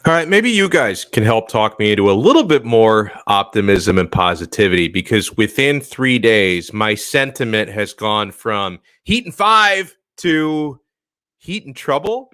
All right, maybe you guys can help talk me into a little bit more optimism and positivity because within 3 days, my sentiment has gone from heat and five to heat and trouble.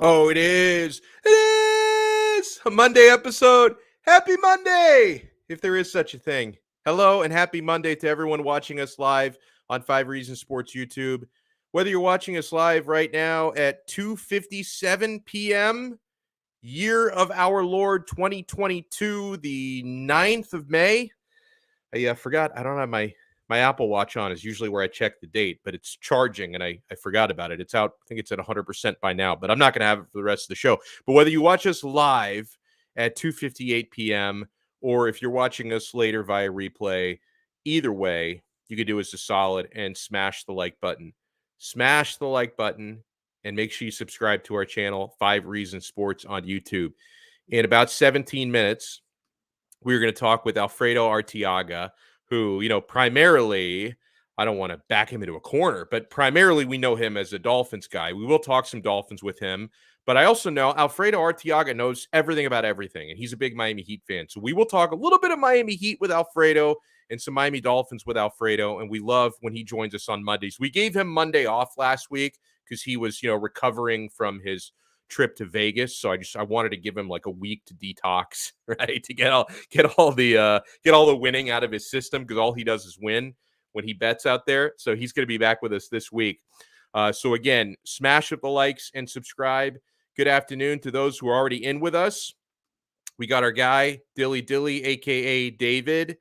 Oh, it is. It is a Monday episode. Happy Monday, if there is such a thing. Hello and happy Monday to everyone watching us live on 5 Reasons Sports YouTube. Whether you're watching us live right now at 2:57 p.m., year of our Lord 2022, the 9th of May. I forgot. I don't have my Apple Watch on is usually where I check the date, but it's charging and I forgot about it. It's out. I think it's at 100% by now, but I'm not going to have it for the rest of the show. But whether you watch us live at 2:58 p.m. or if you're watching us later via replay, either way, you could do us a solid and smash the like button. Smash the like button and make sure you subscribe to our channel, 5 Reasons Sports on YouTube. In about 17 minutes, we're going to talk with Alfredo Arteaga, who, primarily, I don't want to back him into a corner, but primarily we know him as a Dolphins guy. We will talk some Dolphins with him, but I also know Alfredo Arteaga knows everything about everything, and he's a big Miami Heat fan. So we will talk a little bit of Miami Heat with Alfredo and some Miami Dolphins with Alfredo, and we love when he joins us on Mondays. We gave him Monday off last week because he was, recovering from his trip to Vegas, so I wanted to give him like a week to detox, right? To get all the winning out of his system, because all he does is win when he bets out there. So he's going to be back with us this week. So again, smash up the likes and subscribe. Good afternoon to those who are already in with us. We got our guy Dilly Dilly, aka David.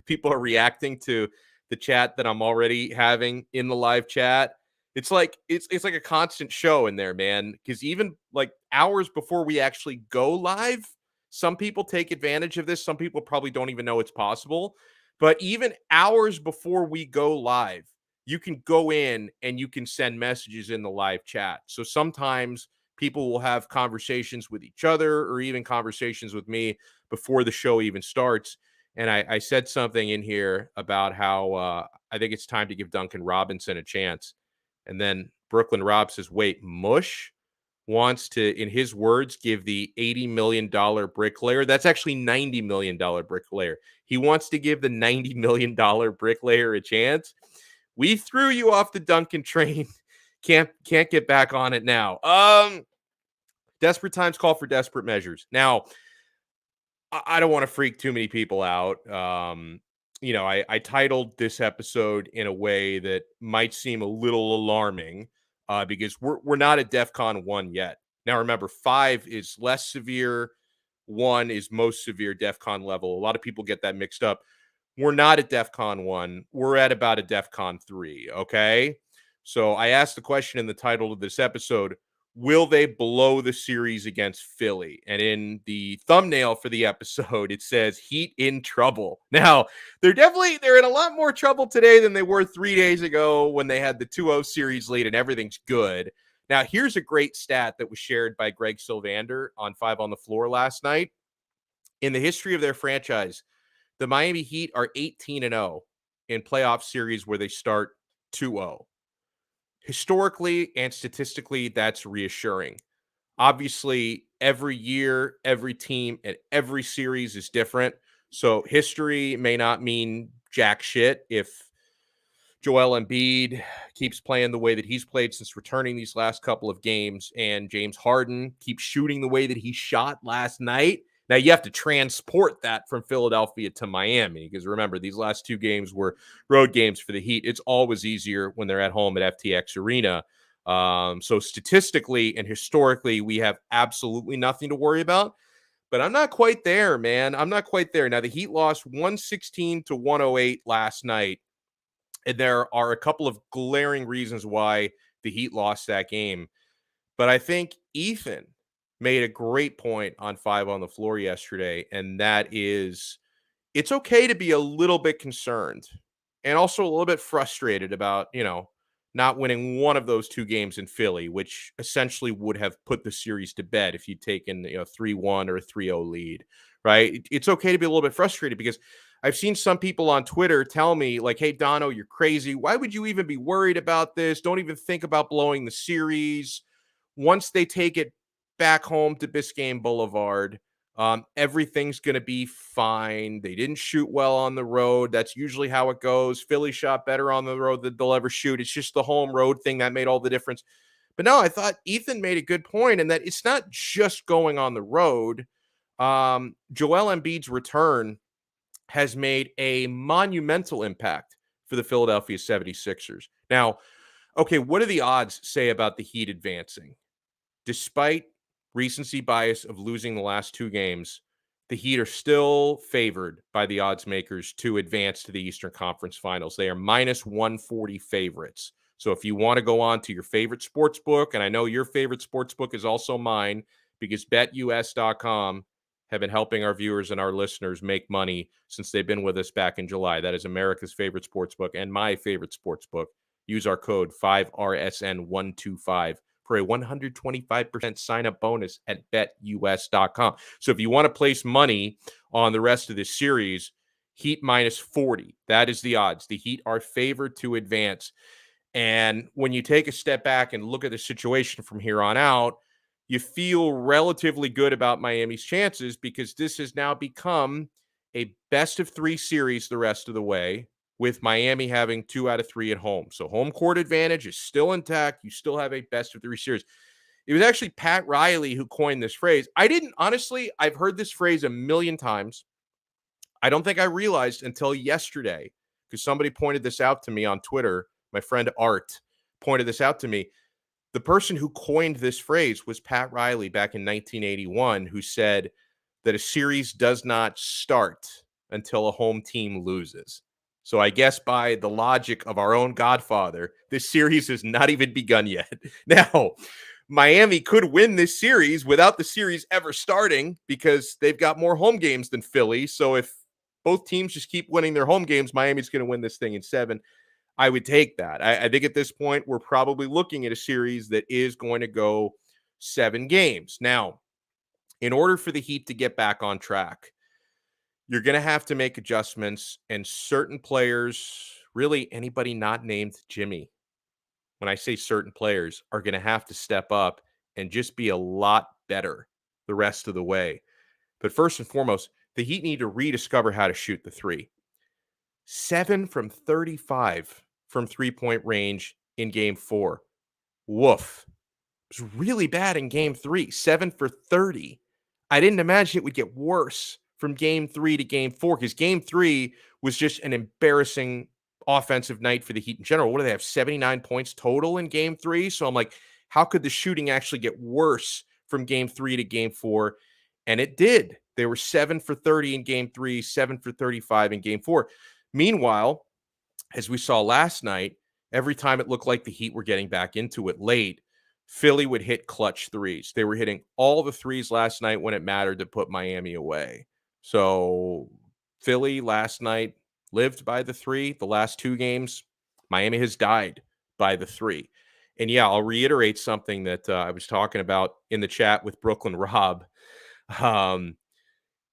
People are reacting to the chat that I'm already having in the live chat. It's like a constant show in there, man, because even like hours before we actually go live, some people take advantage of this. Some people probably don't even know it's possible. But even hours before we go live, you can go in and you can send messages in the live chat. So sometimes people will have conversations with each other or even conversations with me before the show even starts. And I said something in here about how I think it's time to give Duncan Robinson a chance. And then Brooklyn Rob says, wait, Mush wants to, in his words, give the $80 million bricklayer. That's actually $90 million bricklayer. He wants to give the $90 million bricklayer a chance. We threw you off the Duncan train. Can't get back on it now. Desperate times call for desperate measures. Now, I don't want to freak too many people out. I titled this episode in a way that might seem a little alarming because we're not at DEFCON 1 yet. Now, remember, 5 is less severe. 1 is most severe DEFCON level. A lot of people get that mixed up. We're not at DEFCON 1. We're at about a DEFCON 3, okay? So I asked the question in the title of this episode, will they blow the series against Philly? And in the thumbnail for the episode, it says Heat in trouble. Now, they're in a lot more trouble today than they were 3 days ago when they had the 2-0 series lead and everything's good. Now, here's a great stat that was shared by Greg Sylvander on 5 on the Floor last night. In the history of their franchise, the Miami Heat are 18-0 in playoff series where they start 2-0. Historically and statistically, that's reassuring. Obviously, every year, every team, and every series is different. So history may not mean jack shit if Joel Embiid keeps playing the way that he's played since returning these last couple of games, and James Harden keeps shooting the way that he shot last night. Now, you have to transport that from Philadelphia to Miami because, remember, these last 2 games were road games for the Heat. It's always easier when they're at home at FTX Arena. So statistically and historically, we have absolutely nothing to worry about. But I'm not quite there, man. I'm not quite there. Now, the Heat lost 116-108 last night. And there are a couple of glaring reasons why the Heat lost that game. But I think Ethan made a great point on 5 on the Floor yesterday, and that is it's okay to be a little bit concerned and also a little bit frustrated about, not winning one of those two games in Philly, which essentially would have put the series to bed if you'd taken, 3-1 or a 3-0 lead, right? It's okay to be a little bit frustrated because I've seen some people on Twitter tell me, like, hey, Donno, you're crazy. Why would you even be worried about this? Don't even think about blowing the series. Once they take it back home to Biscayne Boulevard, everything's going to be fine. They didn't shoot well on the road. That's usually how it goes. Philly shot better on the road than they'll ever shoot. It's just the home road thing that made all the difference. But no, I thought Ethan made a good point in that it's not just going on the road. Joel Embiid's return has made a monumental impact for the Philadelphia 76ers. Now, okay, what do the odds say about the Heat advancing? Despite recency bias of losing the last two games, the Heat are still favored by the odds makers to advance to the Eastern Conference Finals. They are minus 140 favorites. So if you want to go on to your favorite sports book, and I know your favorite sports book is also mine because BetUS.com have been helping our viewers and our listeners make money since they've been with us back in July. That is America's favorite sports book and my favorite sports book. Use our code 5RSN125 for a 125% sign-up bonus at BetUS.com. So if you want to place money on the rest of this series, Heat minus 40. That is the odds. The Heat are favored to advance. And when you take a step back and look at the situation from here on out, you feel relatively good about Miami's chances because this has now become a best-of-3 series the rest of the way, with Miami having 2 out of 3 at home. So home court advantage is still intact. You still have a best-of-3 series. It was actually Pat Riley who coined this phrase. I've heard this phrase a million times. I don't think I realized until yesterday because somebody pointed this out to me on Twitter. My friend Art pointed this out to me. The person who coined this phrase was Pat Riley back in 1981, who said that a series does not start until a home team loses. So I guess by the logic of our own godfather, this series has not even begun yet. Now, Miami could win this series without the series ever starting because they've got more home games than Philly. So if both teams just keep winning their home games, Miami's going to win this thing in 7. I would take that. I think at this point, we're probably looking at a series that is going to go 7 games. Now, in order for the Heat to get back on track, you're going to have to make adjustments, and certain players, really anybody not named Jimmy, when I say certain players, are going to have to step up and just be a lot better the rest of the way. But first and foremost, the Heat need to rediscover how to shoot the three. 7 from 35 from three-point range in game 4. Woof. It was really bad in game 3. 7 for 30. I didn't imagine it would get worse from game 3 to game 4 because game 3 was just an embarrassing offensive night for the Heat in general. What do they have? 79 points total in game 3. So I'm like, how could the shooting actually get worse from game 3 to game 4? And it did. They were 7 for 30 in game 3, 7 for 35 in game 4. Meanwhile, as we saw last night, every time it looked like the Heat were getting back into it late, Philly would hit clutch threes. They were hitting all the threes last night when it mattered to put Miami away. So Philly last night lived by the 3. The last 2 games, Miami has died by the 3. And yeah, I'll reiterate something that I was talking about in the chat with Brooklyn Rob.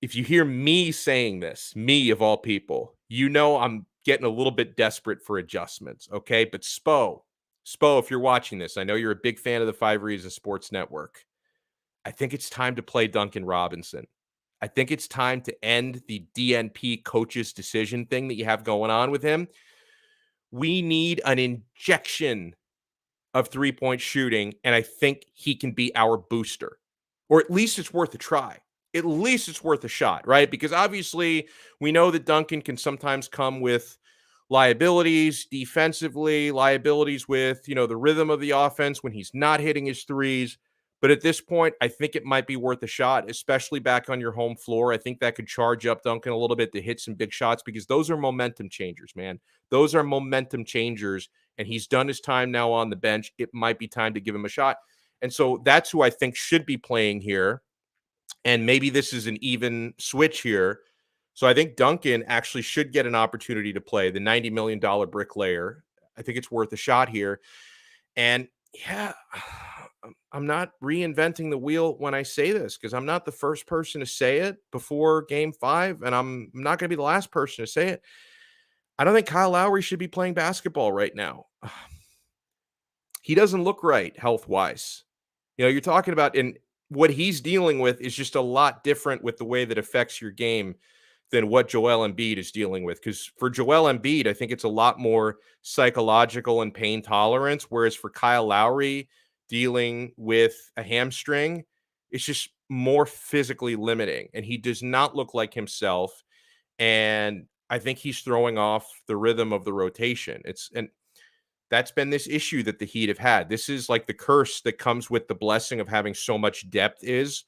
If you hear me saying this, me of all people, I'm getting a little bit desperate for adjustments, okay? But Spo, if you're watching this, I know you're a big fan of the 5 Reasons Sports Network. I think it's time to play Duncan Robinson. I think it's time to end the DNP coach's decision thing that you have going on with him. We need an injection of three-point shooting, and I think he can be our booster. Or at least it's worth a try. At least it's worth a shot, right? Because obviously we know that Duncan can sometimes come with liabilities defensively, liabilities with, the rhythm of the offense when he's not hitting his threes. But at this point, I think it might be worth a shot, especially back on your home floor. I think that could charge up Duncan a little bit to hit some big shots because those are momentum changers, man. Those are momentum changers, and he's done his time now on the bench. It might be time to give him a shot. And so that's who I think should be playing here. And maybe this is an even switch here. So I think Duncan actually should get an opportunity to play the $90 million bricklayer. I think it's worth a shot here. And yeah, I'm not reinventing the wheel when I say this because I'm not the first person to say it before game 5, and I'm not going to be the last person to say it. I don't think Kyle Lowry should be playing basketball right now. He doesn't look right health-wise. You're talking about, and what he's dealing with is just a lot different with the way that affects your game than what Joel Embiid is dealing with. Because for Joel Embiid, I think it's a lot more psychological and pain tolerance, whereas for Kyle Lowry, dealing with a hamstring, it's just more physically limiting, and he does not look like himself. And I think he's throwing off the rhythm of the rotation. And that's been this issue that the Heat have had. This is like the curse that comes with the blessing of having so much depth is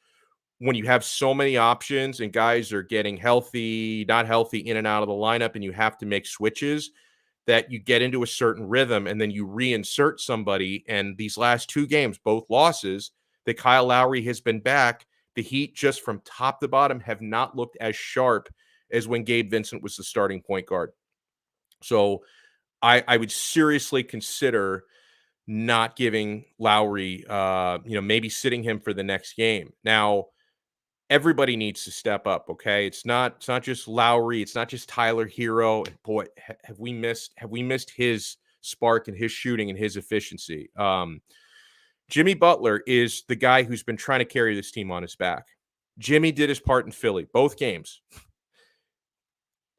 when you have so many options and guys are getting healthy, not healthy, in and out of the lineup, and you have to make switches, that you get into a certain rhythm and then you reinsert somebody. And these last 2 games, both losses, that Kyle Lowry has been back, the Heat just from top to bottom have not looked as sharp as when Gabe Vincent was the starting point guard. So I would seriously consider not giving Lowry, maybe sitting him for the next game. Now, everybody needs to step up, okay? It's not just Lowry, it's not just Tyler Hero. And boy, have we missed his spark and his shooting and his efficiency. Jimmy Butler is the guy who's been trying to carry this team on his back. Jimmy did his part in Philly, both games.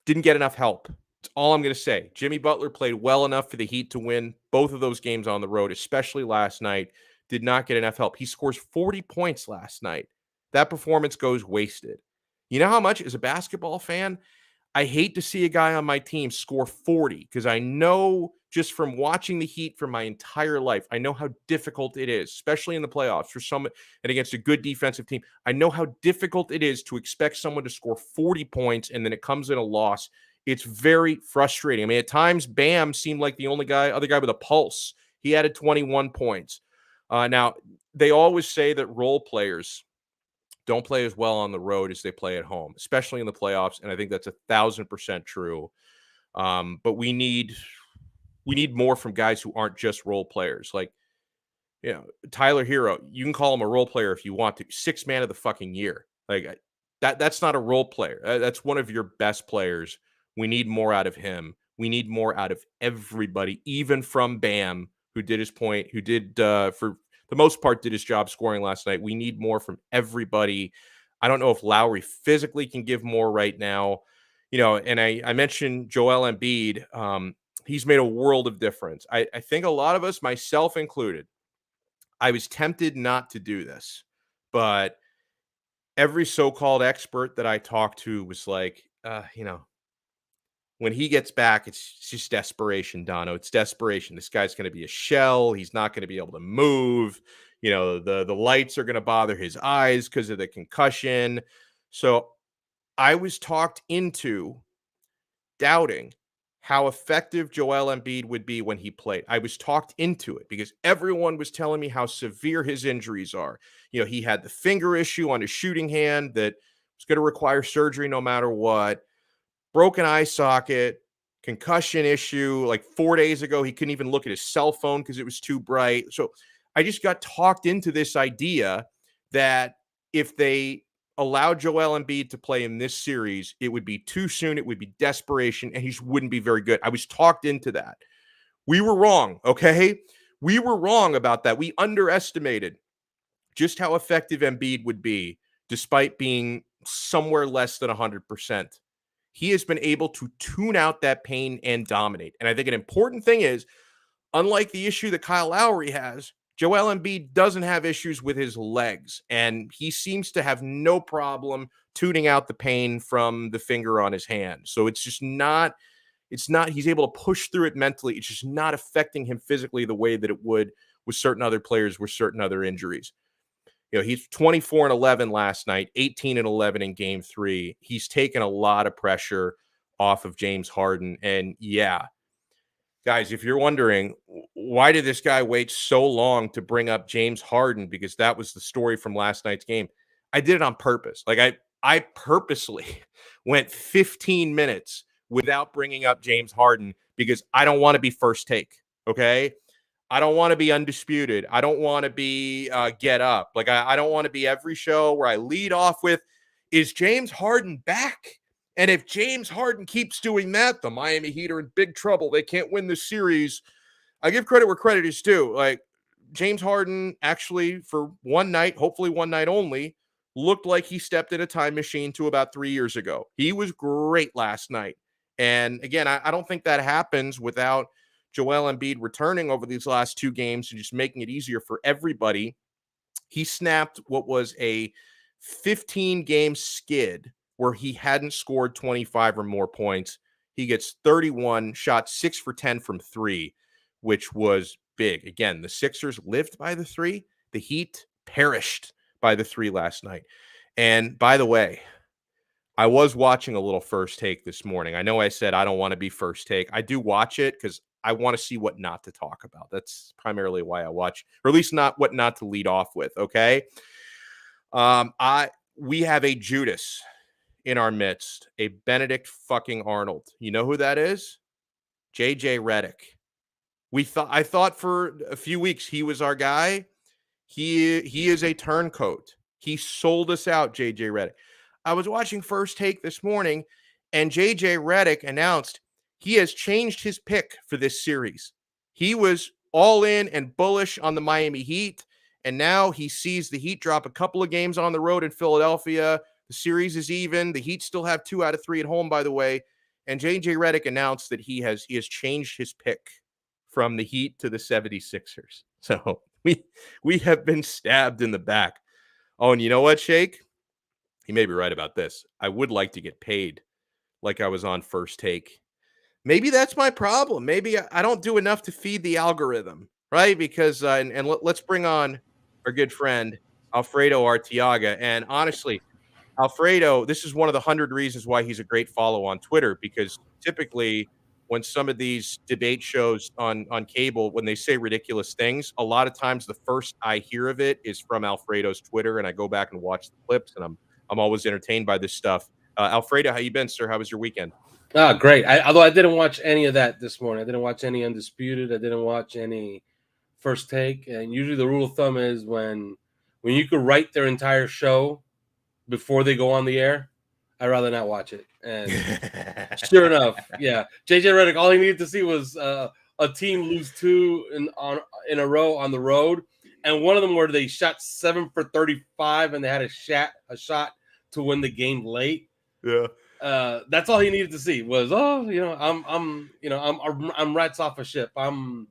Didn't get enough help. That's all I'm going to say. Jimmy Butler played well enough for the Heat to win both of those games on the road, especially last night. Did not get enough help. He scores 40 points last night. That performance goes wasted. You know how much, as a basketball fan, I hate to see a guy on my team score 40 because I know just from watching the Heat for my entire life, I know how difficult it is, especially in the playoffs for someone and against a good defensive team. I know how difficult it is to expect someone to score 40 points and then it comes in a loss. It's very frustrating. I mean, at times, Bam seemed like the other guy with a pulse. He added 21 points. Now, they always say that role players don't play as well on the road as they play at home, especially in the playoffs. And I think that's 1,000% true. But we need more from guys who aren't just role players. Like, Tyler Hero, you can call him a role player if you want to. 6th man of the fucking year. Like that's not a role player. That's one of your best players. We need more out of him. We need more out of everybody, even from Bam, who did for the most part, did his job scoring last night. We need more from everybody. I don't know if Lowry physically can give more right now. And I mentioned Joel Embiid. He's made a world of difference. I think a lot of us, myself included, I was tempted not to do this, but every so-called expert that I talked to was like, when he gets back, it's just desperation, Donno. It's desperation. This guy's going to be a shell. He's not going to be able to move. The lights are going to bother his eyes because of the concussion. So I was talked into doubting how effective Joel Embiid would be when he played. I was talked into it because everyone was telling me how severe his injuries are. He had the finger issue on his shooting hand that was going to require surgery no matter what. Broken eye socket, concussion issue. Like 4 days ago, he couldn't even look at his cell phone because it was too bright. So I just got talked into this idea that if they allowed Joel Embiid to play in this series, it would be too soon. It would be desperation, and he just wouldn't be very good. I was talked into that. We were wrong, okay? We were wrong about that. We underestimated just how effective Embiid would be despite being somewhere less than 100%. He has been able to tune out that pain and dominate. And I think an important thing is, unlike the issue that Kyle Lowry has, Joel Embiid doesn't have issues with his legs, and he seems to have no problem tuning out the pain from the finger on his hand. So he's able to push through it mentally. It's just not affecting him physically the way that it would with certain other players with certain other injuries. He's 24-11 last night, 18-11 in game 3. He's taken a lot of pressure off of James Harden. And yeah, guys, if you're wondering, why did this guy wait so long to bring up James Harden? Because that was the story from last night's game. I did it on purpose. Like I purposely went 15 minutes without bringing up James Harden because I don't want to be first take, okay? I don't want to be undisputed. I don't want to be get up. Like, I don't want to be every show where I lead off with, is James Harden back? And if James Harden keeps doing that, the Miami Heat are in big trouble. They can't win the series. I give credit where credit is due. Like, James Harden actually, for one night, hopefully one night only, looked like he stepped in a time machine to about 3 years ago. He was great last night. And again, I don't think that happens without Joel Embiid returning over these last 2 games and just making it easier for everybody. He snapped what was a 15-game skid where he hadn't scored 25 or more points. He gets 31, shot 6 for 10 from 3, which was big. Again, the Sixers lived by the 3. The Heat perished by the 3 last night. And by the way, I was watching a little First Take this morning. I know I said I don't want to be First Take. I do watch it because I want to see what not to talk about. That's primarily why I watch, or at least not what not to lead off with. Okay. We have a Judas in our midst, a Benedict fucking Arnold. You know who that is? JJ Redick. I thought for a few weeks he was our guy. He is a turncoat. He sold us out, JJ Redick. I was watching First Take this morning, and JJ Redick announced he has changed his pick for this series. He was all in and bullish on the Miami Heat, and now he sees the Heat drop a couple of games on the road in Philadelphia. The series is even. The Heat still have 2 out of 3 at home, by the way. And JJ Redick announced that he has changed his pick from the Heat to the 76ers. So we have been stabbed in the back. Oh, and you know what, Shake? He may be right about this. I would like to get paid like I was on First Take. Maybe that's my problem. Maybe I don't do enough to feed the algorithm, right? Because let's bring on our good friend Alfredo Arteaga. And honestly, Alfredo, this is one of the 100 reasons why he's a great follow on Twitter, because typically when some of these debate shows on cable, when they say ridiculous things, a lot of times the first I hear of it is from Alfredo's Twitter, and I go back and watch the clips, and I'm always entertained by this stuff. Alfredo, how you been, sir? How was your weekend? Great. Although I didn't watch any of that this morning. I didn't watch any Undisputed. I didn't watch any First Take. And usually the rule of thumb is when you could write their entire show before they go on the air, I'd rather not watch it. And sure enough, yeah, JJ Redick, all he needed to see was a team lose 2 in a row on the road, and one of them where they shot 7 for 35 and they had a shot to win the game late. Yeah. That's all he needed to see was, I'm rats off a ship. I'm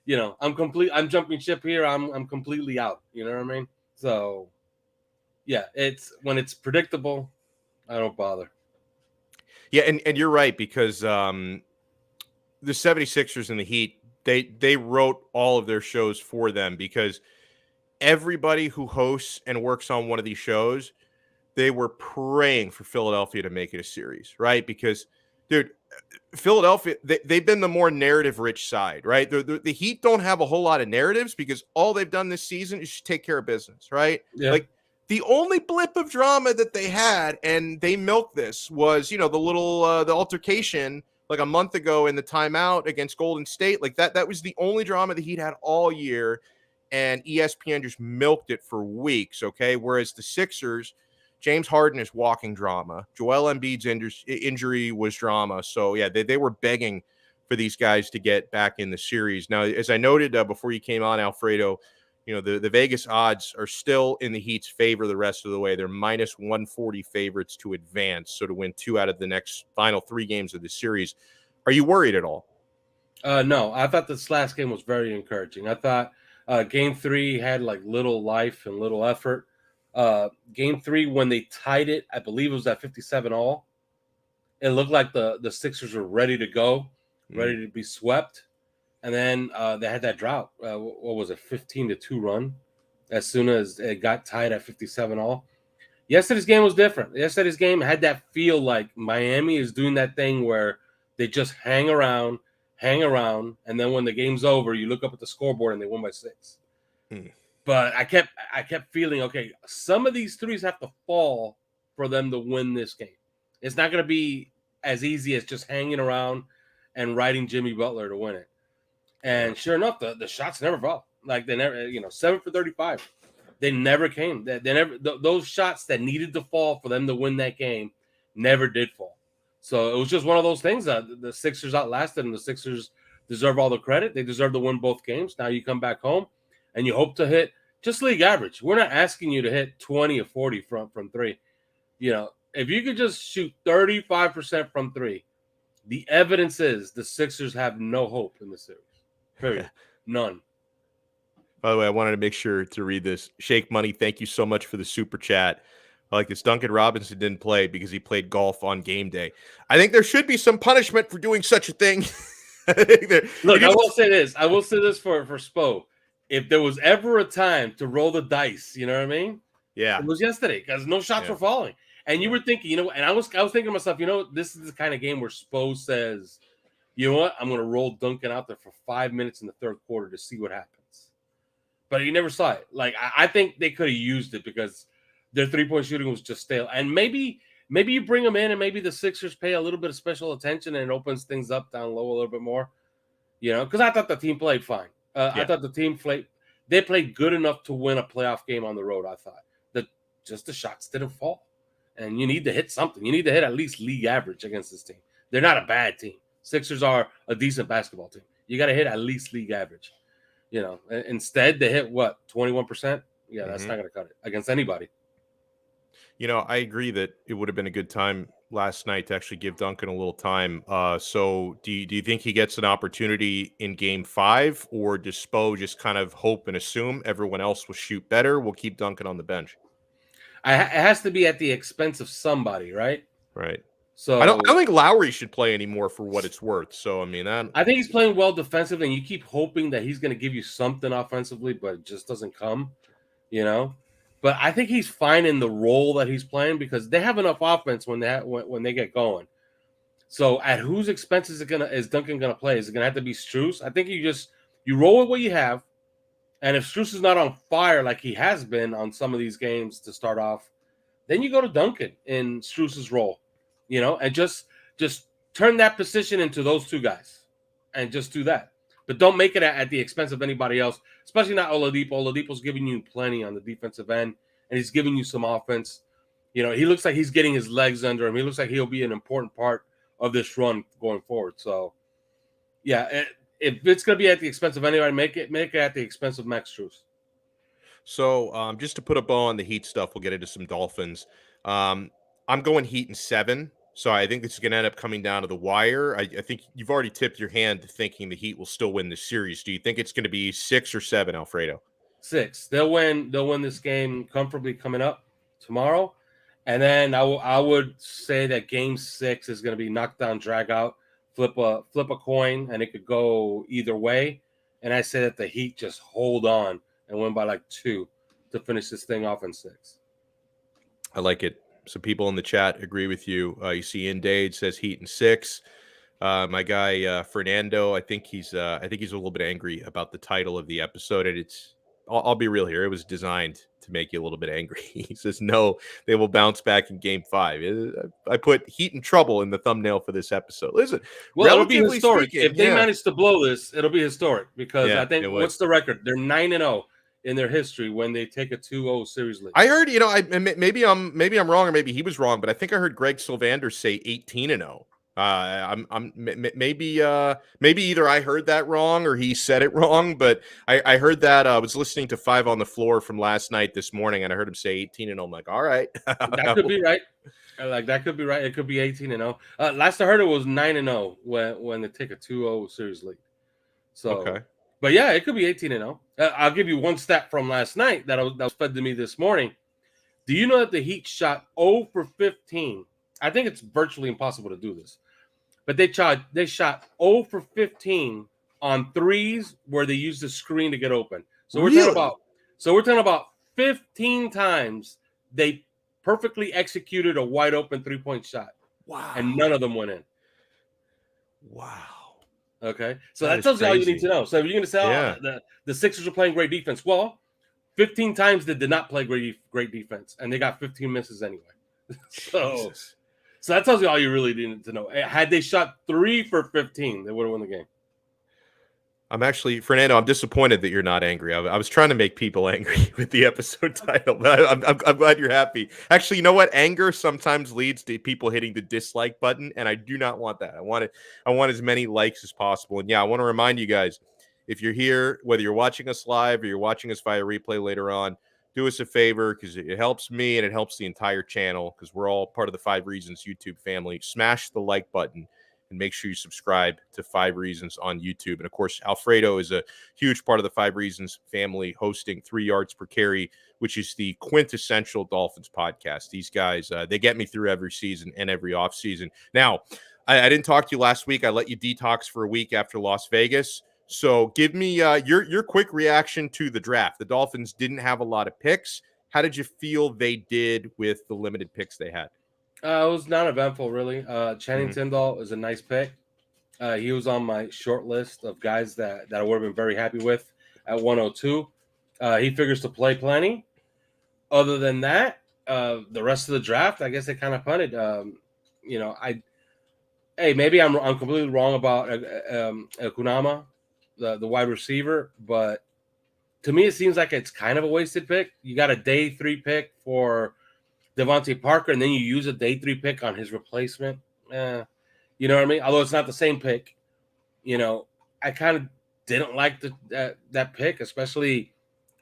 jumping ship here. I'm completely out. You know what I mean? So yeah, when it's predictable, I don't bother. Yeah, and you're right, because the 76ers and the Heat, they wrote all of their shows for them, because everybody who hosts and works on one of these shows, they were praying for Philadelphia to make it a series, right? Because, dude, Philadelphia, they've been the more narrative-rich side, right? The Heat don't have a whole lot of narratives because all they've done this season is just take care of business, right? Yeah. Like, the only blip of drama that they had, and they milked this, was, the little the altercation like a month ago in the timeout against Golden State. Like that was the only drama the Heat had all year, and ESPN just milked it for weeks, okay? Whereas the Sixers, James Harden is walking drama. Joel Embiid's injury was drama. So, yeah, they were begging for these guys to get back in the series. Now, as I noted before you came on, Alfredo, the Vegas odds are still in the Heat's favor the rest of the way. They're minus 140 favorites to advance, so to win 2 out of the next final 3 games of the series. Are you worried at all? No, I thought this last game was very encouraging. I thought Game 3 had like little life and little effort. Game 3, when they tied it, I believe it was at 57-all. It looked like the Sixers were ready to go, ready to be swept. And then they had that drought. What was it, 15-2 run? As soon as it got tied at 57-all. Yesterday's game was different. Yesterday's game had that feel like Miami is doing that thing where they just hang around, and then when the game's over, you look up at the scoreboard and they won by 6. But I kept feeling, okay, some of these threes have to fall for them to win this game. It's not going to be as easy as just hanging around and riding Jimmy Butler to win it. And sure enough, the shots never fell. Like they never, 7 for 35. They never came. They never those shots that needed to fall for them to win that game never did fall. So it was just one of those things that the Sixers outlasted, and the Sixers deserve all the credit. They deserve to win both games. Now you come back home and you hope to hit just league average. We're not asking you to hit 20 or 40 from three. If you could just shoot 35% from three, the evidence is the Sixers have no hope in the series. Period. None. By the way, I wanted to make sure to read this. Shake Money, thank you so much for the super chat. I like this. Duncan Robinson didn't play because he played golf on game day. I think there should be some punishment for doing such a thing. Look, I will say this. I will say this for Spo. If there was ever a time to roll the dice, you know what I mean? Yeah. It was yesterday because no shots were falling. And you were thinking, and I was thinking to myself, this is the kind of game where Spo says, you know what? I'm going to roll Duncan out there for 5 minutes in the third quarter to see what happens. But you never saw it. Like, I think they could have used it because their three-point shooting was just stale. And maybe you bring them in and maybe the Sixers pay a little bit of special attention and it opens things up down low a little bit more. Because I thought the team played fine. I thought the team played good enough to win a playoff game on the road, I thought. That just the shots didn't fall. And you need to hit something. You need to hit at least league average against this team. They're not a bad team. Sixers are a decent basketball team. You got to hit at least league average. Instead they hit 21%. Yeah, that's not going to cut it against anybody. I agree that it would have been a good time last night to actually give Duncan a little time. So do you think he gets an opportunity in game 5, or does Spo just kind of hope and assume everyone else will shoot better? We'll keep Duncan on the bench. It has to be at the expense of somebody, right? Right. So I don't think Lowry should play anymore for what it's worth. So I think he's playing well defensively, and you keep hoping that he's going to give you something offensively, but it just doesn't come. But I think he's fine in the role that he's playing because they have enough offense when they get going. So at whose expense is Duncan going to play? Is it going to have to be Strus? I think you roll with what you have, and if Strus is not on fire like he has been on some of these games to start off, then you go to Duncan in Strus's role. And just turn that position into those two guys and just do that. But don't make it at the expense of anybody else, especially not Oladipo. Oladipo's giving you plenty on the defensive end, and he's giving you some offense. He looks like he's getting his legs under him. He looks like he'll be an important part of this run going forward. So, yeah, if it's going to be at the expense of anybody, make it at the expense of Max Strus. So just to put a bow on the Heat stuff, we'll get into some Dolphins. I'm going Heat in 7. So I think this is going to end up coming down to the wire. I think you've already tipped your hand to thinking the Heat will still win this series. Do you think it's going to be 6 or 7, Alfredo? 6. They'll win this game comfortably coming up tomorrow. And then I would say that game 6 is going to be knockdown, drag out, flip a coin, and it could go either way. And I say that the Heat just hold on and win by 2 to finish this thing off in 6. I like it. Some people in the chat agree with you. You see Indade says Heat in 6. My guy Fernando, I think he's a little bit angry about the title of the episode, and I'll be real here. It was designed to make you a little bit angry. He says no, they will bounce back in game 5. I put Heat in trouble in the thumbnail for this episode. Listen, it'll be historic. If they manage to blow this, it'll be historic because I think what's the record? They're 9-0. In their history when they take a 2-0 series lead. I heard, maybe I'm wrong or maybe he was wrong, but I think I heard Greg Sylvander say 18-0. Maybe either I heard that wrong or he said it wrong, but I heard that. I was listening to 5 on the Floor from last night this morning, and I heard him say 18-0. I'm like, all right, that could be right. That could be right. It could be 18-0. Last I heard it was 9-0 when they take a 2-0 series lead. So. Okay. But yeah, it could be 18-0. I'll give you one stat from last night that was fed to me this morning. Do you know that the Heat shot 0 for 15? I think it's virtually impossible to do this. But they shot 0 for 15 on threes where they used the screen to get open. So we're talking about 15 times they perfectly executed a wide open 3-point shot. Wow. And none of them went in. Wow. Okay, so that tells you all you need to know. So if you're going to say, the Sixers are playing great defense, well, 15 times they did not play great defense, and they got 15 misses anyway. So Jesus. that tells you all you really needed to know. Had they shot 3 for 15, they would have won the game. I'm actually, Fernando, I'm disappointed that you're not angry. I was trying to make people angry with the episode title, but I'm glad you're happy. Actually, you know what? Anger sometimes leads to people hitting the dislike button, and I do not want that. I want as many likes as possible. And yeah, I want to remind you guys, if you're here, whether you're watching us live or you're watching us via replay later on, do us a favor because it helps me and it helps the entire channel because we're all part of the 5 Reasons YouTube family. Smash the like button. And make sure you subscribe to 5 Reasons on YouTube. And of course, Alfredo is a huge part of the 5 Reasons family, hosting 3 Yards Per Carry, which is the quintessential Dolphins podcast. These guys, they get me through every season and every offseason. Now, I didn't talk to you last week. I let you detox for a week after Las Vegas. So give me your quick reaction to the draft. The Dolphins didn't have a lot of picks. How did you feel they did with the limited picks they had? It was not eventful, really. Channing Mhm. Tindall is a nice pick. He was on my short list of guys that I would have been very happy with at 102. He figures to play plenty. Other than that, the rest of the draft, I guess they kind of punted. Maybe I'm completely wrong about Kunama, the wide receiver, but to me it seems like it's kind of a wasted pick. You got a day 3 pick for Devontae Parker, and then you use a day 3 pick on his replacement. You know what I mean? Although it's not the same pick, I kind of didn't like that pick, especially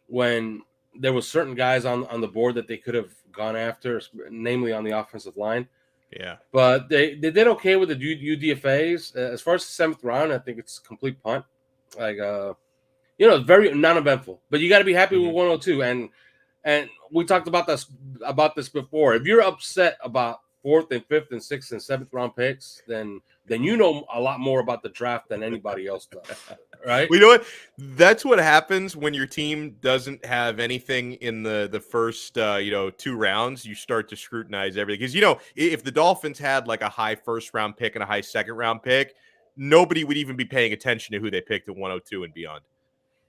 when there was certain guys on the board that they could have gone after, namely on the offensive line. Yeah. But they did okay with the UDFAs. As far as the 7th round, I think it's a complete punt. Like, very non-eventful. But you got to be happy with 102. And we talked about this before. If you're upset about 4th and 5th and 6th and 7th round picks, then you know a lot more about the draft than anybody else does, right? Well, you know what? That's what happens when your team doesn't have anything in the first 2 rounds. You start to scrutinize everything because if the Dolphins had like a high 1st round pick and a high 2nd round pick, nobody would even be paying attention to who they picked at 102 and beyond.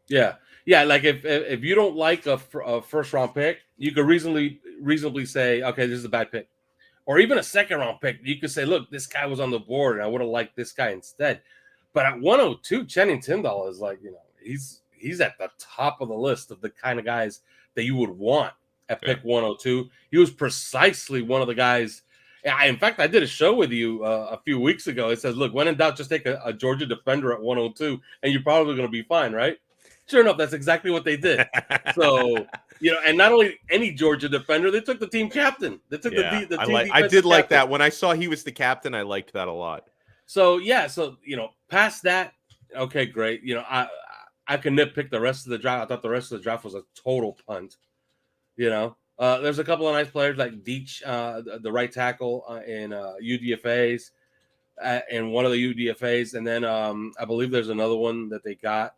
Yeah. Like if you don't like a 1st round pick, you could reasonably say, okay, this is a bad pick. Or even a 2nd round pick, you could say, look, this guy was on the board and I would have liked this guy instead. But at 102, Channing Tindall is like, he's at the top of the list of the kind of guys that you would want at pick 102. He was precisely one of the guys. In fact, I did a show with you a few weeks ago. It says, look, when in doubt, just take a Georgia defender at 102 and you're probably going to be fine, right? Sure enough, that's exactly what they did. So, and not only any Georgia defender, they took the team captain. They took the team I did like captain. that. When I saw he was the captain, I liked that a lot. So, past that, okay, great. I can nitpick the rest of the draft. I thought the rest of the draft was a total punt. There's a couple of nice players like Deach, the right tackle in UDFAs, and one of the UDFAs. And then I believe there's another one that they got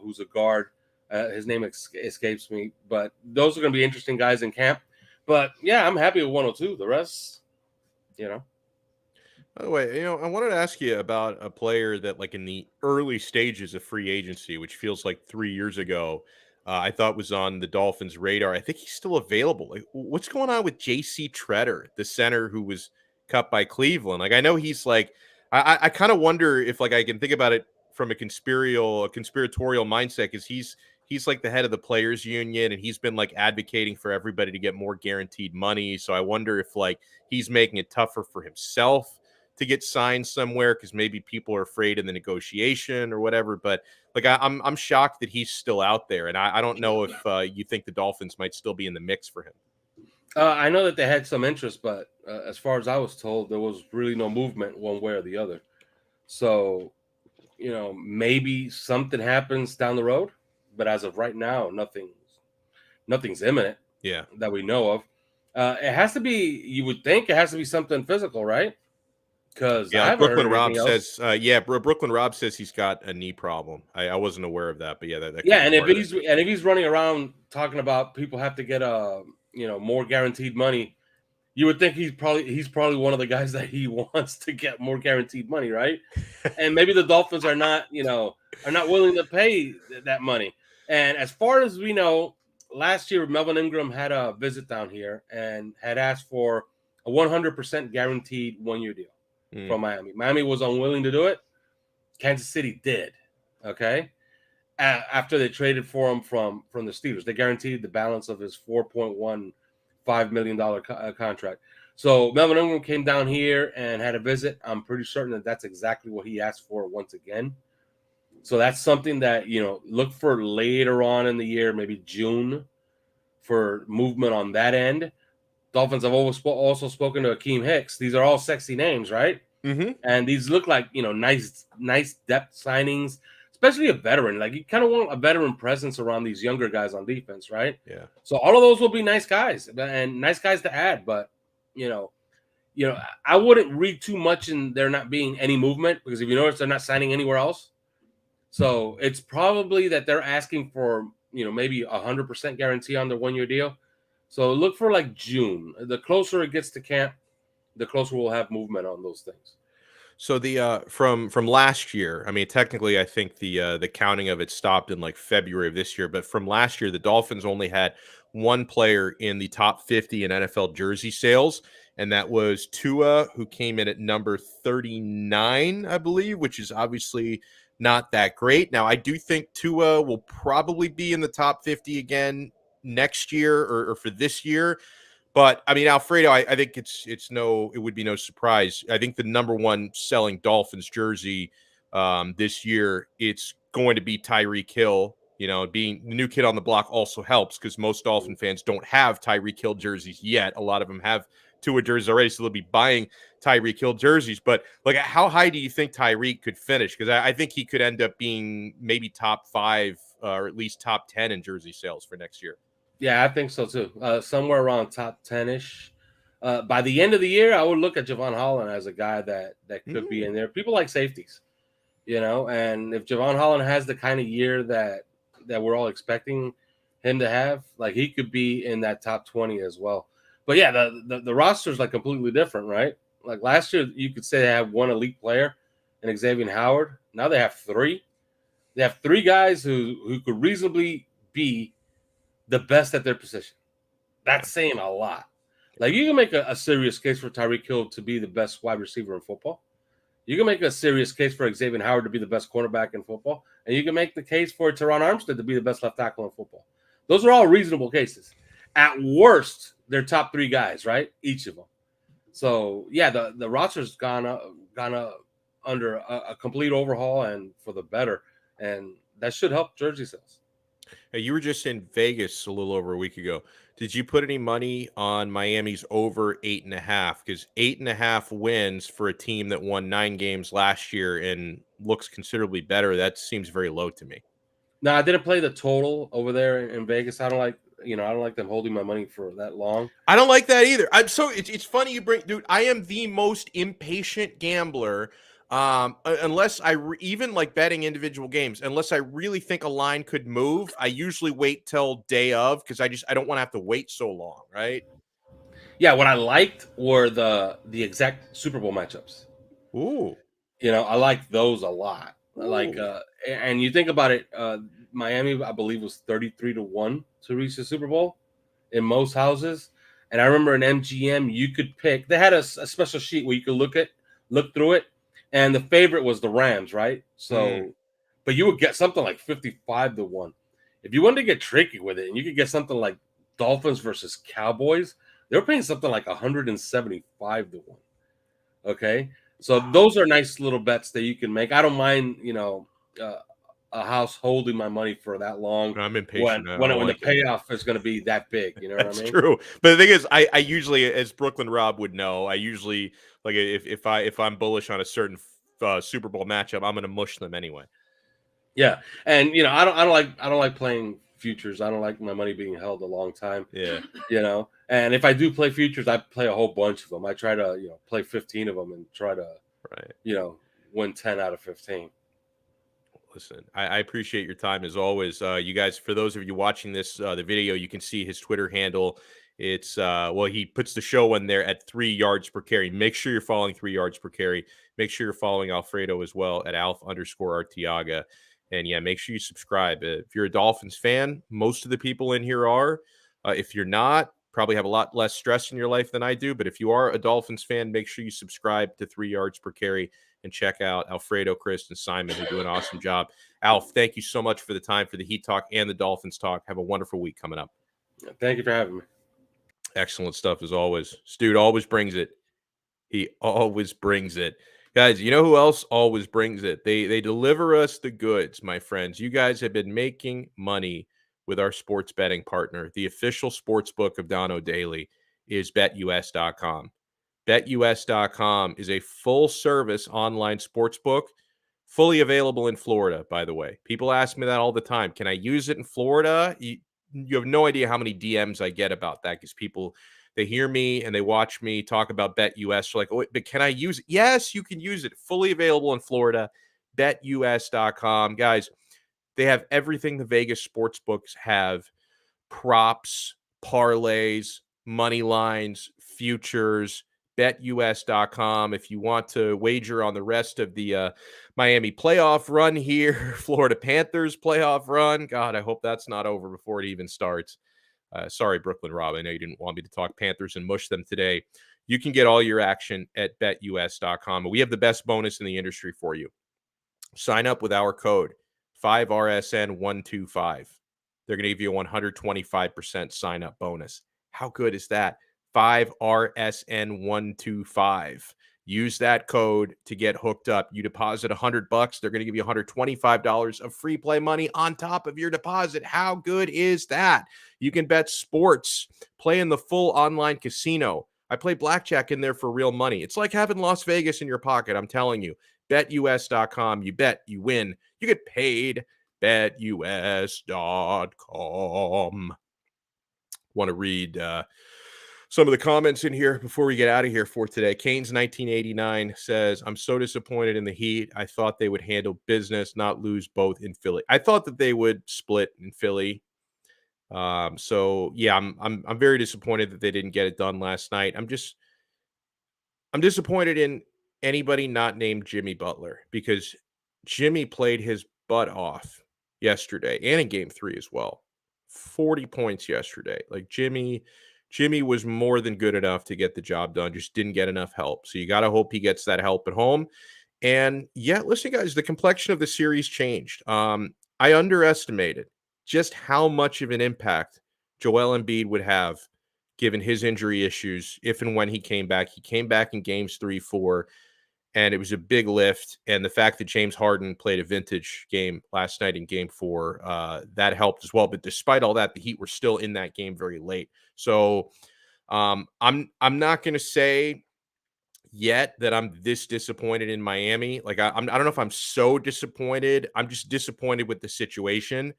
who's a guard. His name escapes me. But those are going to be interesting guys in camp. But, yeah, I'm happy with 102. The rest, By the way, I wanted to ask you about a player that, like, in the early stages of free agency, which feels like 3 years ago, I thought was on the Dolphins' radar. I think he's still available. Like, what's going on with J.C. Tretter, the center who was cut by Cleveland? Like, I know he's like, I kind of wonder if, like, I can think about it from a conspiratorial mindset because he's like the head of the players union and he's been like advocating for everybody to get more guaranteed money. So I wonder if like he's making it tougher for himself to get signed somewhere because maybe people are afraid in the negotiation or whatever. But like I'm shocked that he's still out there, and I don't know if you think the Dolphins might still be in the mix for him. I know that they had some interest, but as far as I was told, there was really no movement one way or the other. So, maybe something happens down the road, but as of right now, nothing's imminent. Yeah, that we know of. It has to be. You would think it has to be something physical, right? Because Brooklyn Rob says, Brooklyn Rob says he's got a knee problem. I wasn't aware of that, but yeah, that and if he's running around talking about people have to get more guaranteed money, you would think he's probably one of the guys that he wants to get more guaranteed money, right? And maybe the Dolphins are not willing to pay that money. And as far as we know, last year Melvin Ingram had a visit down here and had asked for a 100% guaranteed 1-year deal Mm. from Miami. Miami was unwilling to do it. Kansas City did. Okay. After they traded for him from the Steelers, they guaranteed the balance of his $4.15 million contract. So Melvin Ingram came down here and had a visit. I'm pretty certain that that's exactly what he asked for once again. So that's something that, look for later on in the year, maybe June, for movement on that end. Dolphins have also spoken to Akeem Hicks. These are all sexy names, right? Mm-hmm. And these look like, nice depth signings, especially a veteran. Like, you kind of want a veteran presence around these younger guys on defense, right? Yeah. So all of those will be nice guys and nice guys to add. But, I wouldn't read too much in there not being any movement, because if you notice, they're not signing anywhere else. So it's probably that they're asking for, maybe 100% guarantee on their 1-year deal. So look for like June. The closer it gets to camp, the closer we'll have movement on those things. So the from last year, I mean, technically, I think the counting of it stopped in like February of this year. But from last year, the Dolphins only had one player in the top 50 in NFL jersey sales, and that was Tua, who came in at number 39, I believe, which is obviously not that great. Now, I do think Tua will probably be in the top 50 again next year or for this year. But I mean, Alfredo, I think it would be no surprise. I think the number one selling Dolphins jersey this year, it's going to be Tyreek Hill. Being the new kid on the block also helps, because most Dolphin fans don't have Tyreek Hill jerseys yet. A lot of them have Tua jerseys already, so they'll be buying Tyreek Hill jerseys. But like, how high do you think Tyreek could finish? Because I think he could end up being maybe top 5 or at least top 10 in jersey sales for next year. Yeah, I think so too. Somewhere around top 10-ish. By the end of the year, I would look at Javon Holland as a guy that could be in there. People like safeties, and if Javon Holland has the kind of year that we're all expecting him to have, like, he could be in that top 20 as well. But yeah, the roster is like completely different, right? Like last year, you could say they have one elite player and Xavier Howard. Now they have 3. They have 3 guys who could reasonably be the best at their position. That's saying a lot. Like, you can make a serious case for Tyreek Hill to be the best wide receiver in football. You can make a serious case for Xavier Howard to be the best cornerback in football. And you can make the case for Teron Armstead to be the best left tackle in football. Those are all reasonable cases. At worst, they're top 3 guys, right? Each of them. So, yeah, the roster's gone under a complete overhaul, and for the better. And that should help jersey sales. Hey, you were just in Vegas a little over a week ago. Did you put any money on Miami's over 8.5? Because 8.5 wins for a team that won 9 games last year and looks considerably better, that seems very low to me. No, I didn't play the total over there in Vegas. I don't like them holding my money for that long. I don't like that either. It's funny you bring, dude. I am the most impatient gambler. Unless even like betting individual games, unless I really think a line could move, I usually wait till day of, because I don't want to have to wait so long, right? Yeah, what I liked were the exact Super Bowl matchups. Ooh. I like those a lot. Like, Ooh. and you think about it, Miami, I believe, was 33-1 to reach the Super Bowl in most houses. And I remember in MGM, you could pick. They had a special sheet where you could look through it, and the favorite was the Rams, right? So, but you would get something like 55-1. If you wanted to get tricky with it, and you could get something like Dolphins versus Cowboys, they were paying something like 175-1. Okay, so those are nice little bets that you can make. I don't mind, a house holding my money for that long. I'm impatient. When the payoff is going to be that big, you know what I mean? That's true. But the thing is, I usually, as Brooklyn Rob would know, I usually, like, if I'm bullish on a certain Super Bowl matchup, I'm going to mush them anyway. Yeah, and I don't like playing futures. I don't like my money being held a long time. Yeah. And if I do play futures, I play a whole bunch of them. I try to play 15 of them and try to win 10 out of 15. Listen, I appreciate your time as always. You guys, for those of you watching this, the video, you can see his Twitter handle. It's he puts the show in there at 3 yards per carry. Make sure you're following 3 yards per carry. Make sure you're following Alfredo as well at Alf_Arteaga. And yeah, make sure you subscribe. If you're a Dolphins fan, most of the people in here are. If you're not, probably have a lot less stress in your life than I do. But if you are a Dolphins fan, make sure you subscribe to 3 yards per carry and check out Alfredo, Chris, and Simon, who do an awesome job. Alf, thank you so much for the time for the Heat Talk and the Dolphins Talk. Have a wonderful week coming up. Thank you for having me. Excellent stuff as always. Dude always brings it. He always brings it. Guys, you know who else always brings it? They deliver us the goods, my friends. You guys have been making money with our sports betting partner. The official sports book of Donno Daily is BetUS.com. BetUS.com is a full-service online sports book, fully available in Florida, by the way. People ask me that all the time. Can I use it in Florida? You have no idea how many DMs I get about that because people – they hear me and they watch me talk about BetUS. They're like, oh, but can I use it? Yes, you can use it. Fully available in Florida. BetUS.com. Guys, they have everything the Vegas sports books have. Props, parlays, money lines, futures. BetUS.com. If you want to wager on the rest of the Miami playoff run here, Florida Panthers playoff run. God, I hope that's not over before it even starts. Sorry, Brooklyn Rob. I know you didn't want me to talk Panthers and mush them today. You can get all your action at BetUS.com. We have the best bonus in the industry for you. Sign up with our code 5RSN125. They're going to give you a 125% sign-up bonus. How good is that? 5RSN125. Use that code to get hooked up. You deposit $100, they're going to give you $125 of free play money on top of your deposit. How good is that? You can bet sports, play in the full online casino. I play blackjack in there for real money. It's like having Las Vegas in your pocket, I'm telling you. BetUS.com. You bet, you win, you get paid. BetUS.com. Want to read some of the comments in here before we get out of here for today. Canes 1989 says, I'm so disappointed in the Heat. I thought they would handle business, not lose both in Philly. I thought that they would split in Philly. So yeah, I'm very disappointed that they didn't get it done last night. I'm disappointed in anybody not named Jimmy Butler because Jimmy played his butt off yesterday and in game 3 as well. 40 points yesterday. Like Jimmy was more than good enough to get the job done, just didn't get enough help. So you got to hope he gets that help at home. And yeah, listen, guys, the complexion of the series changed. I underestimated just how much of an impact Joel Embiid would have given his injury issues if and when he came back. He came back in games 3, 4, and it was a big lift. And the fact that James Harden played a vintage game last night in game 4, that helped as well. But despite all that, the Heat were still in that game very late. So I'm not going to say yet that I'm this disappointed in Miami. Like I don't know if I'm so disappointed. I'm just disappointed with the situation.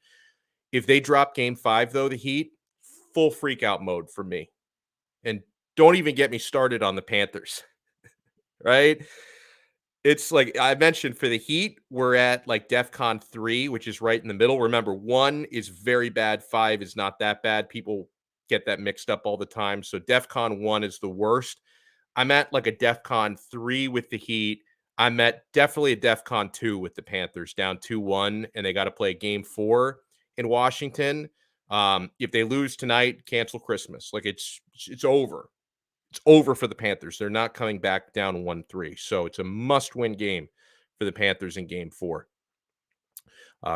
If they drop game 5, though, the Heat, full freak out mode for me. And don't even get me started on the Panthers, right? It's like I mentioned for the Heat, we're at like DEFCON 3, which is right in the middle. Remember, 1 is very bad. 5 is not that bad. People get that mixed up all the time. So DEFCON 1 is the worst. I'm at like a DEFCON 3 with the Heat. I'm at definitely a DEFCON 2 with the Panthers, down 2-1, and they got to play game 4 in Washington. If they lose tonight, cancel Christmas. Like it's over. It's over for the Panthers. They're not coming back down 1-3. So it's a must-win game for the Panthers in game 4.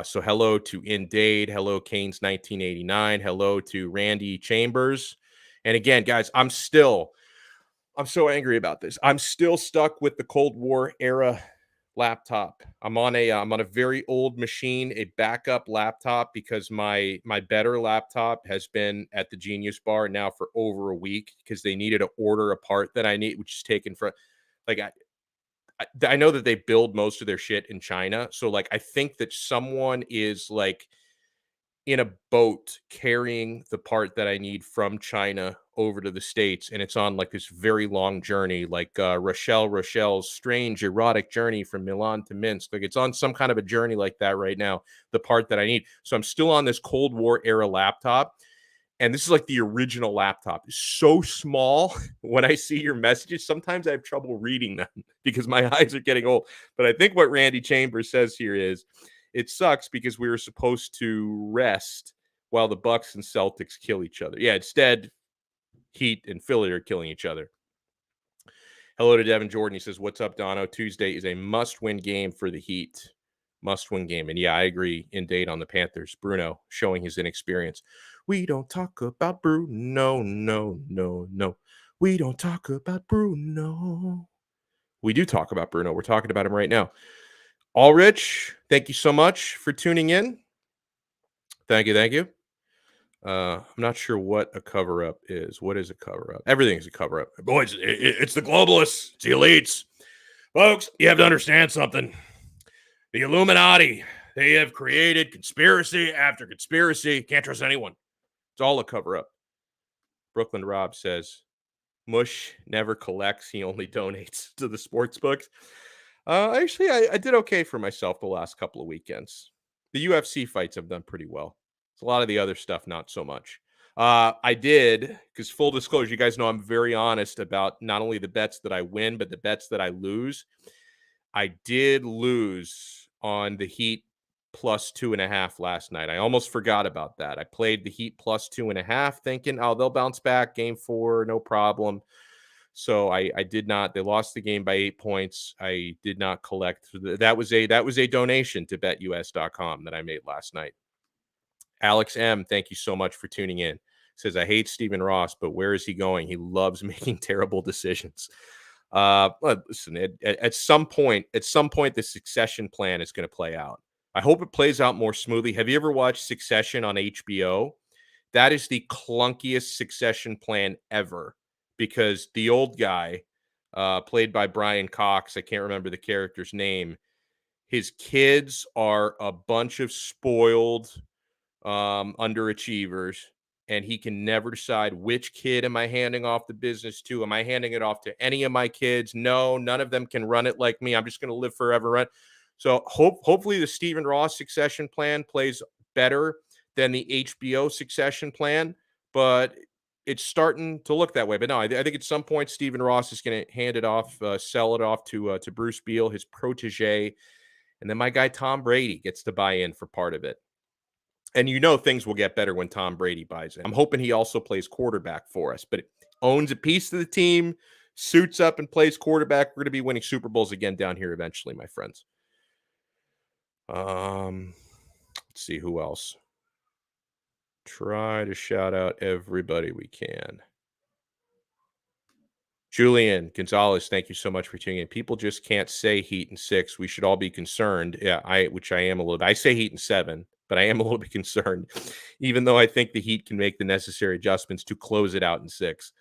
So hello to Indade. Hello, Canes 1989. Hello to Randy Chambers. And again, guys, I'm so angry about this. I'm still stuck with the Cold War era laptop. I'm on a very old machine, a backup laptop, because my better laptop has been at the Genius Bar now for over a week because they needed to order a part that I need, which is taken from like I know that they build most of their shit in China. So like I think that someone is like in a boat carrying the part that I need from China over to the States. And it's on like this very long journey, like Rochelle's strange erotic journey from Milan to Minsk. Like it's on some kind of a journey like that right now, the part that I need. So I'm still on this Cold War era laptop. And this is like the original laptop. It's so small. When I see your messages, sometimes I have trouble reading them because my eyes are getting old. But I think what Randy Chambers says here is, it sucks because we were supposed to rest while the Bucks and Celtics kill each other. Yeah, instead, Heat and Philly are killing each other. Hello to Devin Jordan. He says, what's up, Donno? Tuesday is a must-win game for the Heat. Must-win game. And yeah, I agree in date on the Panthers. Bruno showing his inexperience. We don't talk about Bruno. No. We don't talk about Bruno. We do talk about Bruno. We're talking about him right now. Allrich, thank you so much for tuning in. Thank you. I'm not sure what a cover-up is. What is a cover-up? Everything's a cover-up. Boys, it's the globalists. It's the elites. Folks, you have to understand something. The Illuminati, they have created conspiracy after conspiracy. Can't trust anyone. It's all a cover-up. Brooklyn Rob says, Mush never collects. He only donates to the sports books. Actually, I did okay for myself the last couple of weekends. The UFC fights have done pretty well. It's a lot of the other stuff, not so much. I did, because full disclosure, you guys know I'm very honest about not only the bets that I win, but the bets that I lose. I did lose on the Heat plus 2.5 last night. I almost forgot about that. I played the Heat plus 2.5 thinking, oh, they'll bounce back game 4, no problem. So I did not. They lost the game by 8 points. I did not collect. That was a donation to BetUS.com that I made last night. Alex M, thank you so much for tuning in. Says, I hate Stephen Ross, but where is he going? He loves making terrible decisions. Listen, at some point, the succession plan is going to play out. I hope it plays out more smoothly. Have you ever watched Succession on HBO? That is the clunkiest succession plan ever, because the old guy, played by Brian Cox, I can't remember the character's name, his kids are a bunch of spoiled underachievers, and he can never decide which kid am I handing off the business to. Am I handing it off to any of my kids? No, none of them can run it like me. I'm just going to live forever. Run. So hopefully the Stephen Ross succession plan plays better than the HBO succession plan, but it's starting to look that way. But no, I think at some point Stephen Ross is going to hand it off, sell it off to Bruce Beal, his protege, and then my guy Tom Brady gets to buy in for part of it. And you know things will get better when Tom Brady buys in. I'm hoping he also plays quarterback for us, but owns a piece of the team, suits up and plays quarterback. We're going to be winning Super Bowls again down here eventually, my friends. Let's see who else. Try to shout out everybody we can. Julian Gonzalez, thank you so much for tuning in. People just can't say Heat in 6. We should all be concerned. Yeah, which I am a little bit. I say Heat in 7, but I am a little bit concerned, even though I think the Heat can make the necessary adjustments to close it out in 6.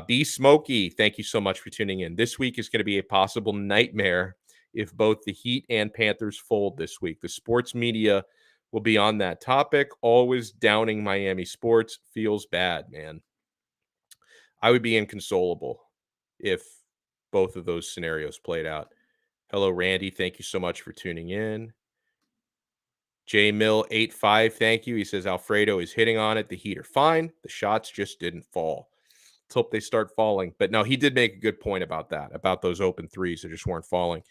B Smokey, thank you so much for tuning in. This week is going to be a possible nightmare if both the Heat and Panthers fold this week. The sports media will be on that topic. Always downing Miami sports. Feels bad, man. I would be inconsolable if both of those scenarios played out. Hello, Randy. Thank you so much for tuning in. J Mill 85, thank you. He says Alfredo is hitting on it. The Heat are fine. The shots just didn't fall. Let's hope they start falling. But no, he did make a good point about that, about those open threes that just weren't falling.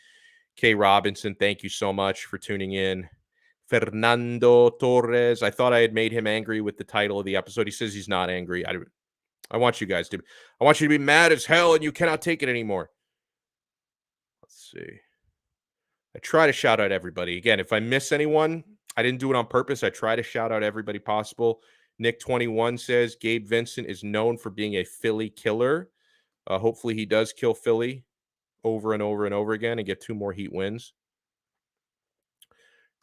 K Robinson, thank you so much for tuning in. Fernando Torres, I thought I had made him angry with the title of the episode. He says he's not angry. I want you guys to. I want you to be mad as hell, and you cannot take it anymore. Let's see. I try to shout out everybody. Again, if I miss anyone, I didn't do it on purpose. I try to shout out everybody possible. Nick21 says Gabe Vincent is known for being a Philly killer. Hopefully he does kill Philly over and over and over again and get 2 more Heat wins.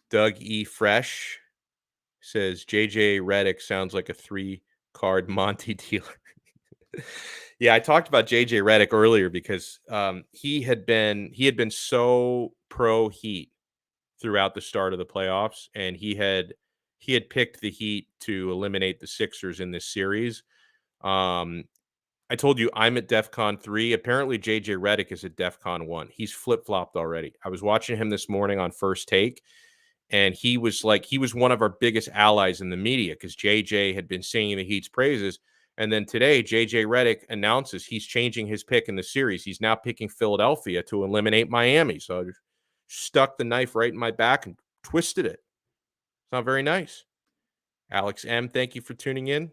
Doug E. Fresh says JJ Redick sounds like a 3-card Monty dealer. Yeah, I talked about JJ Redick earlier because he had been so pro Heat throughout the start of the playoffs, and he had picked the Heat to eliminate the Sixers in this series. I told you I'm at DEFCON 3. Apparently JJ Redick is at DEFCON 1. He's flip-flopped already. I was watching him this morning on First Take, and he was one of our biggest allies in the media because JJ had been singing the Heat's praises. And then today, JJ Redick announces he's changing his pick in the series. He's now picking Philadelphia to eliminate Miami. So I just stuck the knife right in my back and twisted it. It's not very nice. Alex M, thank you for tuning in.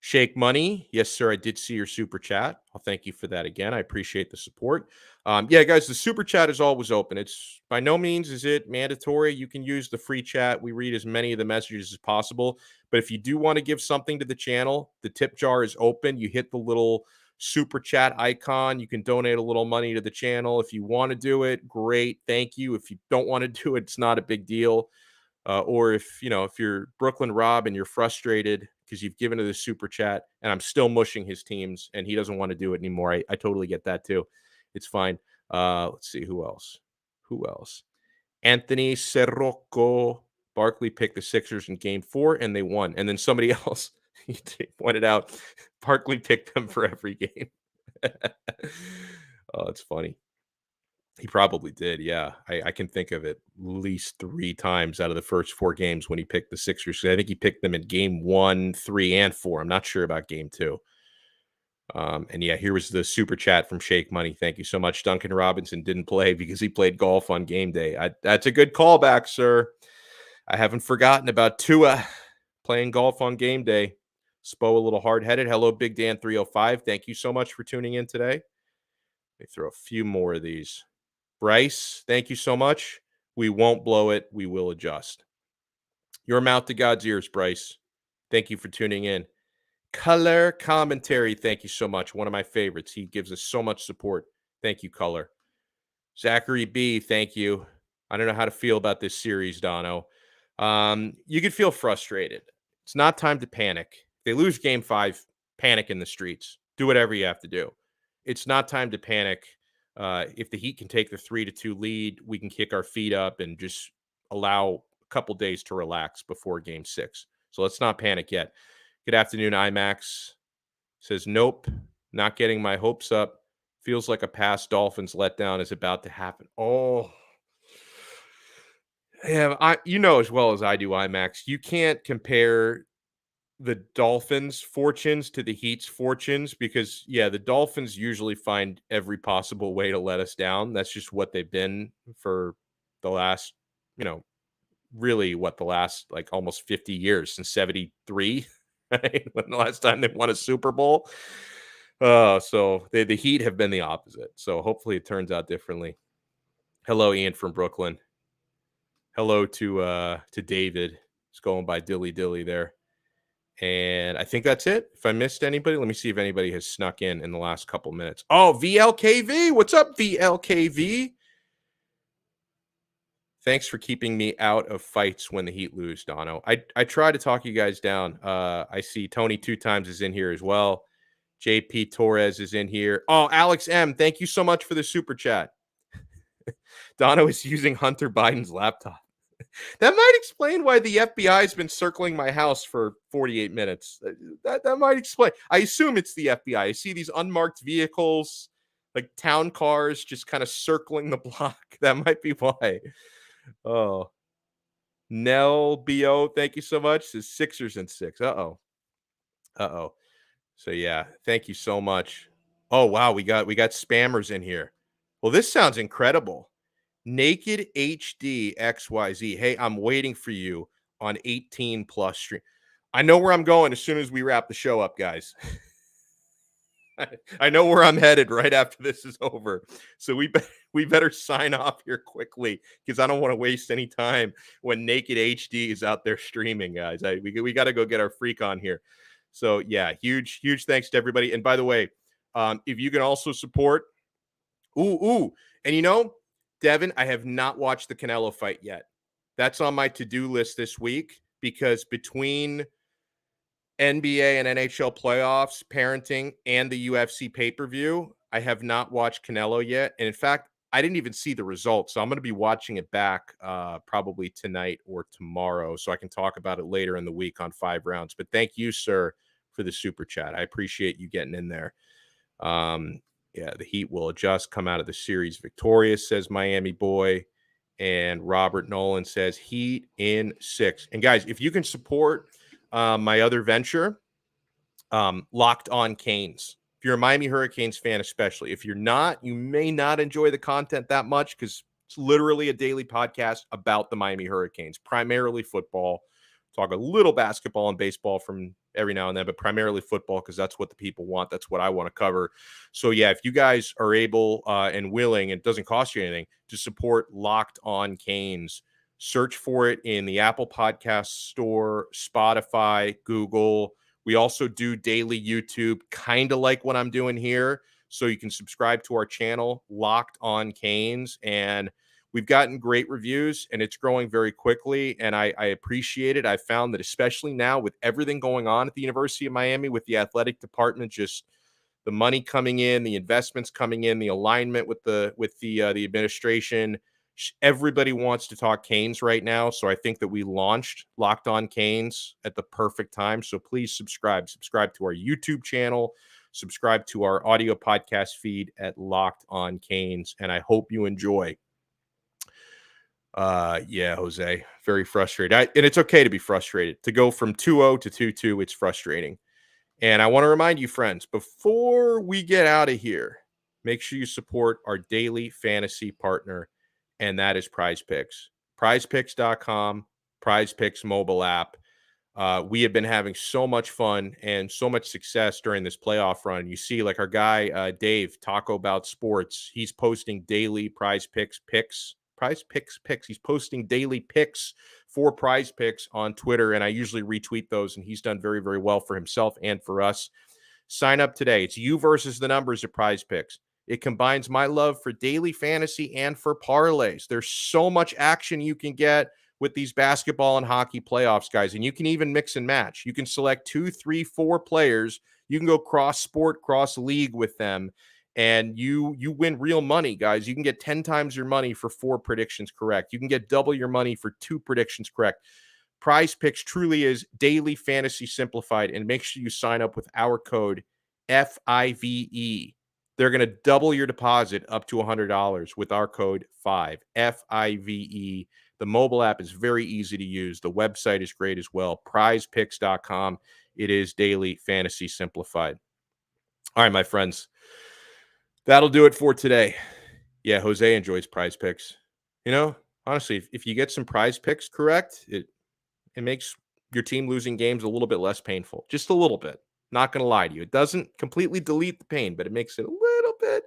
Shake Money. Yes, sir. I did see your super chat. I'll thank you for that again. I appreciate the support. Yeah, guys, the super chat is always open. It's by no means is it mandatory. You can use the free chat. We read as many of the messages as possible. But if you do want to give something to the channel, the tip jar is open. You hit the little super chat icon. You can donate a little money to the channel. If you want to do it, great. Thank you. If you don't want to do it, it's not a big deal. Or if you're Brooklyn Rob and you're frustrated because you've given to the super chat and I'm still mushing his teams and he doesn't want to do it anymore, I totally get that too. It's fine. Let's see who else. Anthony Serrocco. Barkley picked the Sixers in Game 4 and they won. And then somebody else he pointed out Barkley picked them for every game. Oh, it's funny. He probably did, yeah. I can think of it at least 3 times out of the first 4 games when he picked the Sixers. I think he picked them in Game 1, 3, and 4. I'm not sure about Game 2. And yeah, here was the super chat from Shake Money. Thank you so much. Duncan Robinson didn't play because he played golf on game day. That's a good callback, sir. I haven't forgotten about Tua playing golf on game day. Spo a little hard-headed. Hello, Big Dan 305. Thank you so much for tuning in today. Let me throw a few more of these. Bryce, thank you so much. We won't blow it. We will adjust. Your mouth to God's ears, Bryce. Thank you for tuning in. Color Commentary, thank you so much. One of my favorites. He gives us so much support. Thank you, Color. Zachary B, thank you. I don't know how to feel about this series, Donno. You could feel frustrated. It's not time to panic. If they lose Game 5, panic in the streets. Do whatever you have to do. It's not time to panic. If the Heat can take the 3-2 lead, we can kick our feet up and just allow a couple days to relax before Game 6. So let's not panic yet. Good afternoon, IMAX. Says, nope, not getting my hopes up. Feels like a past Dolphins letdown is about to happen. Oh, yeah, you know as well as I do, IMAX. You can't compare the Dolphins' fortunes to the Heat's fortunes because, yeah, the Dolphins usually find every possible way to let us down. That's just what they've been for the last, really the last like almost 50 years since 73, right? When the last time they won a Super Bowl. So the Heat have been the opposite. So hopefully it turns out differently. Hello, Ian from Brooklyn. Hello to David. He's going by Dilly Dilly there. And I think that's it. If I missed anybody, let me see if anybody has snuck in the last couple minutes. Oh, VLKV. What's up, VLKV? Thanks for keeping me out of fights when the Heat lose, Donno. I try to talk you guys down. I see Tony 2 times is in here as well. JP Torres is in here. Oh, Alex M, thank you so much for the super chat. Donno is using Hunter Biden's laptop. That might explain why the FBI has been circling my house for 48 minutes. That might explain. I assume it's the FBI. I see these unmarked vehicles, like town cars, just kind of circling the block. That might be why. Oh, Nell Bo, thank you so much. Says Sixers in 6. Uh-oh. So yeah, thank you so much. Oh wow, we got spammers in here. Well, this sounds incredible. Naked HD XYZ. Hey, I'm waiting for you on 18 plus stream. I know where I'm going as soon as we wrap the show up, guys. I know where I'm headed right after this is over. So we better sign off here quickly because I don't want to waste any time when Naked HD is out there streaming, guys. We got to go get our freak on here. So yeah, huge thanks to everybody. And by the way, if you can also support, and Devin, I have not watched the Canelo fight yet. That's on my to-do list this week because between NBA and NHL playoffs, parenting, and the UFC pay-per-view, I have not watched Canelo yet. And in fact, I didn't even see the results. So I'm going to be watching it back probably tonight or tomorrow so I can talk about it later in the week on 5 rounds. But thank you, sir, for the super chat. I appreciate you getting in there. Yeah, the Heat will adjust, come out of the series victorious, says Miami boy. And Robert Nolan says Heat in 6. And guys, if you can support my other venture, Locked On Canes. If you're a Miami Hurricanes fan, especially. If you're not, you may not enjoy the content that much because it's literally a daily podcast about the Miami Hurricanes, primarily football. talk a little basketball and baseball from every now and then, but primarily football because that's what the people want. That's what I want to cover. So yeah, if you guys are able and willing, it doesn't cost you anything to support Locked On Canes. Search for it in the Apple Podcast Store, Spotify, Google. We also do daily YouTube, kind of like what I'm doing here. So you can subscribe to our channel, Locked On Canes, and we've gotten great reviews, and it's growing very quickly, and I appreciate it. I found that especially now with everything going on at the University of Miami, with the athletic department, just the money coming in, the investments coming in, the alignment with the administration, everybody wants to talk Canes right now. So I think that we launched Locked On Canes at the perfect time. So please subscribe to our YouTube channel, subscribe to our audio podcast feed at Locked On Canes, and I hope you enjoy. Yeah, Jose, very frustrated. And it's okay to be frustrated. To go from 2-0 to 2-2, it's frustrating. And I want to remind you, friends, before we get out of here, make sure you support our daily fantasy partner, and that is PrizePicks. PrizePicks.com, PrizePicks mobile app. We have been having so much fun and so much success during this playoff run. You see, like our guy, Dave, Taco About Sports, he's posting daily PrizePicks picks. He's posting daily picks for PrizePicks on Twitter, and I usually retweet those, and he's done very, very well for himself and for us. Sign up today. It's you versus the numbers at PrizePicks. It combines my love for daily fantasy and for parlays. There's so much action you can get with these basketball and hockey playoffs, guys, and you can even mix and match. You can select 2, 3, 4 players. You can go cross sport, cross league with them, and you win real money, guys. You can get 10 times your money for 4 predictions correct. You can get double your money for 2 predictions correct. PrizePicks truly is daily fantasy simplified, and make sure you sign up with our code FIVE. They're going to double your deposit up to $100 with our code 5, FIVE. The mobile app is very easy to use. The website is great as well, prizepicks.com. It is daily fantasy simplified. All right, my friends, that'll do it for today. Yeah, Jose enjoys PrizePicks. You know, honestly, if you get some PrizePicks correct, it makes your team losing games a little bit less painful. Just a little bit. Not going to lie to you. It doesn't completely delete the pain, but it makes it a little bit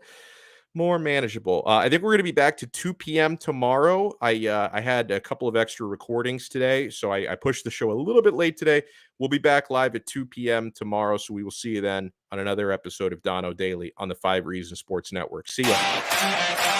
more manageable. I think we're going to be back to 2 p.m. tomorrow. I had a couple of extra recordings today, so I pushed the show a little bit late today. We'll be back live at 2 p.m. tomorrow, so we will see you then on another episode of Donno Daily on the 5 Reasons Sports Network. See ya.